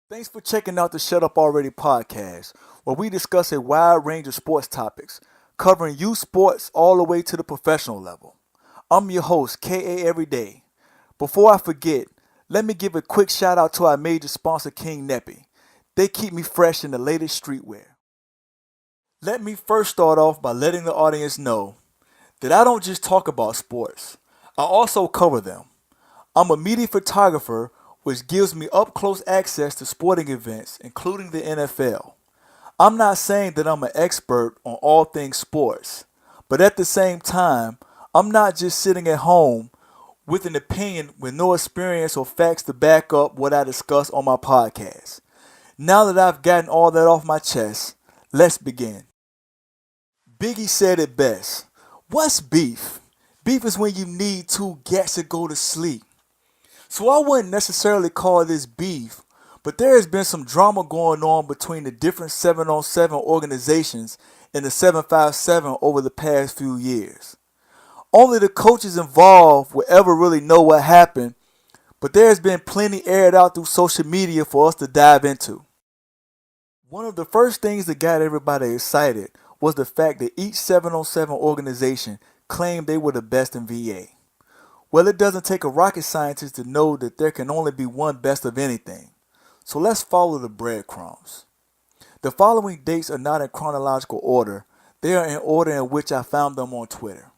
Thanks for checking out the Shut Up Already podcast, where we discuss a wide range of sports topics, covering youth sports all the way to the professional level. I'm your host, KA Everyday. Before I forget, let me give a quick shout out to our major sponsor, King Neppy. They keep me fresh in the latest streetwear. Let me first start off by letting the audience know that I don't just talk about sports, I also cover them. I'm a media photographer, which gives me up close access to sporting events, including the NFL. I'm not saying that I'm an expert on all things sports, but at the same time, I'm not just sitting at home with an opinion with no experience or facts to back up what I discuss on my podcast. Now that I've gotten all that off my chest, let's begin. Biggie said it best. What's beef? Beef is when you need two gats to go to sleep. So I wouldn't necessarily call this beef, but there has been some drama going on between the different 7-on-7 organizations and the 757 over the past few years. Only the coaches involved will ever really know what happened, but there has been plenty aired out through social media for us to dive into. One of the first things that got everybody excited was the fact that each 7-on-7 organization claimed they were the best in VA. Well, it doesn't take a rocket scientist to know that there can only be one best of anything. So let's follow the breadcrumbs. The following dates are not in chronological order. They are in order in which I found them on Twitter.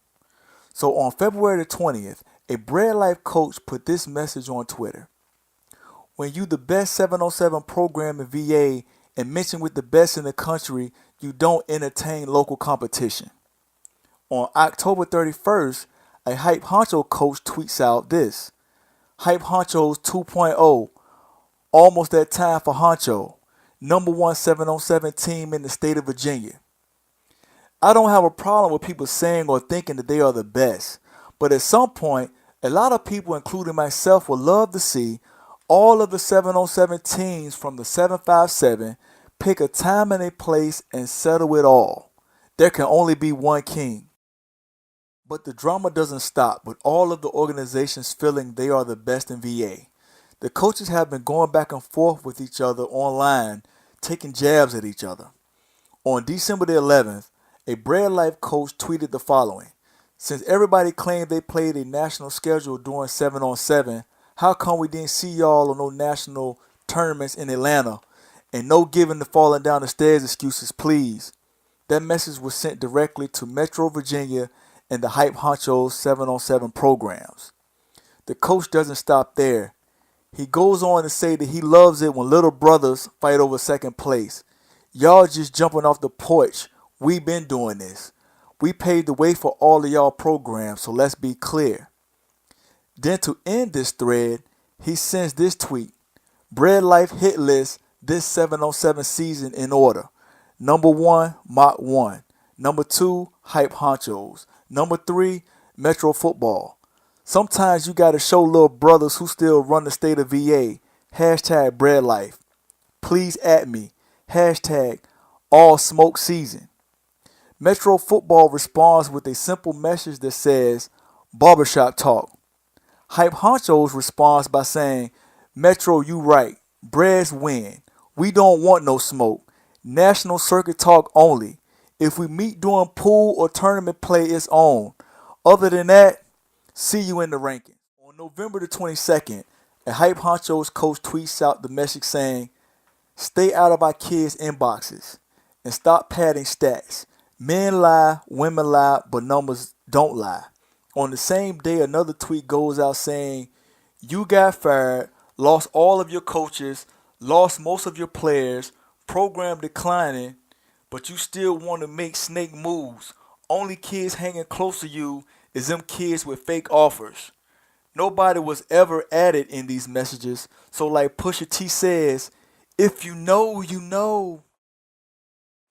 So on February the 20th, a Bread Life coach put this message on Twitter. When you the best 7-on-7 program in VA and mention with the best in the country, you don't entertain local competition. On October 31st, a Hype Honcho coach tweets out this. Hype Honcho's 2.0, almost that time for Honcho, number one 7-on-7 team in the state of Virginia. I don't have a problem with people saying or thinking that they are the best, but at some point, a lot of people, including myself, would love to see all of the 7-on-7 teams from the 757 pick a time and a place and settle it all. There can only be one king. But the drama doesn't stop with all of the organizations feeling they are the best in VA. The coaches have been going back and forth with each other online, taking jabs at each other. On December the 11th, a Bread Life coach tweeted the following. Since everybody claimed they played a national schedule during 7-on-7, how come we didn't see y'all on no national tournaments in Atlanta? And no giving the falling down the stairs excuses, please. That message was sent directly to Metro Virginia and the Hype Honcho's 7-on-7 programs. The coach doesn't stop there. He goes on to say that he loves it when little brothers fight over second place. Y'all just jumping off the porch. We been doing this. We paved the way for all of y'all programs, so let's be clear. Then to end this thread, he sends this tweet. Bread Life hit list this 7-on-7 season in order. Number 1, Mach 1. Number 2, Hype Honchos. Number 3, Metro Football. Sometimes you gotta show little brothers who still run the state of VA. Hashtag Bread Life. Please at me. Hashtag All Smoke Season. Metro Football responds with a simple message that says, Barbershop Talk. Hype Honchos responds by saying, Metro, you right. Breads win. We don't want no smoke. National circuit talk only. If we meet during pool or tournament play, it's on. Other than that, see you in the rankings. On November the 22nd, a Hype Honcho's coach tweets out the message saying, stay out of our kids' inboxes and stop padding stats. Men lie, women lie, but numbers don't lie. On the same day, another tweet goes out saying, you got fired, lost all of your coaches, lost most of your players, program declining, but you still want to make snake moves. Only kids hanging close to you is them kids with fake offers. Nobody was ever added in these messages, so like Pusha T says, if you know, you know.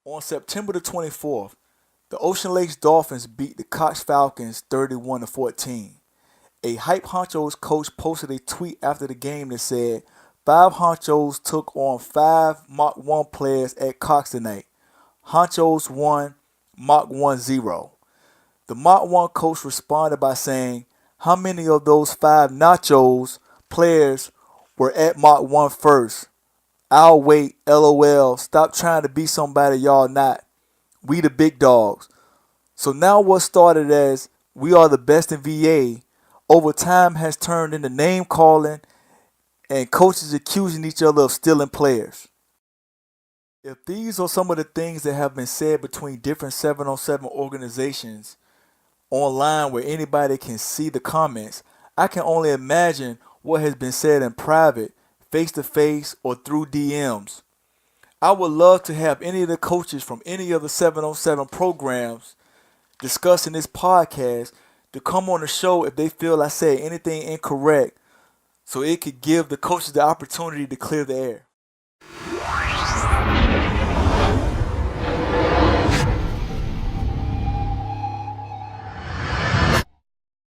On September the 24th, the Ocean Lakes Dolphins beat the Cox Falcons 31-14. A Hype Honcho's coach posted a tweet after the game that said, 5 Honchos took on 5 Mach 1 players at Cox tonight. Honchos won, Mach 1 0. The Mach 1 coach responded by saying, how many of those 5 Nachos players were at Mach 1 first? I'll wait, LOL. Stop trying to be somebody y'all not. We the big dogs. So now what started as we are the best in VA, over time has turned into name calling and coaches accusing each other of stealing players. If these are some of the things that have been said between different 7-on-7 organizations online where anybody can see the comments, I can only imagine what has been said in private, face to face, or through DMs. I would love to have any of the coaches from any of the 7-on-7 programs discussing this podcast to come on the show if they feel I say anything incorrect so it could give the coaches the opportunity to clear the air.